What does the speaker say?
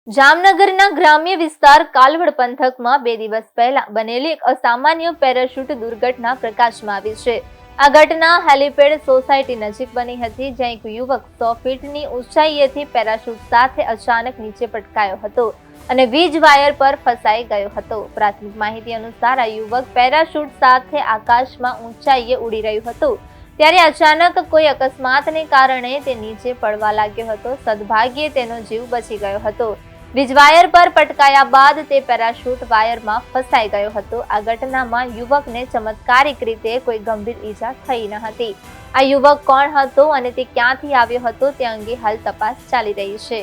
જામનગરના ગ્રામ્ય વિસ્તાર કાલવડ પંથકમાં 2 દિવસ પહેલા બનેલી એક અસામાન્ય પેરાશૂટ દુર્ઘટના પ્રકાશમાં આવી છે। આ ઘટના હેલીપેડ સોસાયટી નજીક બની હતી, જ્યાં એક યુવક 100 ફીટની ઊંચાઈએથી પેરાશૂટ સાથે અચાનક નીચે પટકાયો હતો અને વીજ વાયર પર ફસાઈ ગયો હતો। પ્રાથમિક માહિતી અનુસાર આ યુવક પેરાશૂટ સાથે આકાશમાં ઊંચાઈએ ઉડી રહ્યું હતું, ત્યારે અચાનક કોઈ અકસ્માતને કારણે તે નીચે પડવા લાગ્યો હતો। સદભાગ્યે તેનો જીવ બચી ગયો હતો। વીજ વાયર પર પટકાયા બાદ તે પેરાશૂટ વાયરમાં ફસાઈ ગયો હતો। આ ઘટનામાં યુવકને ચમત્કારિક રીતે કોઈ ગંભીર ઈજા થઈ ન હતી। આ યુવક કોણ હતો અને તે ક્યાંથી આવ્યો હતો તે અંગે હાલ તપાસ ચાલી રહી છે।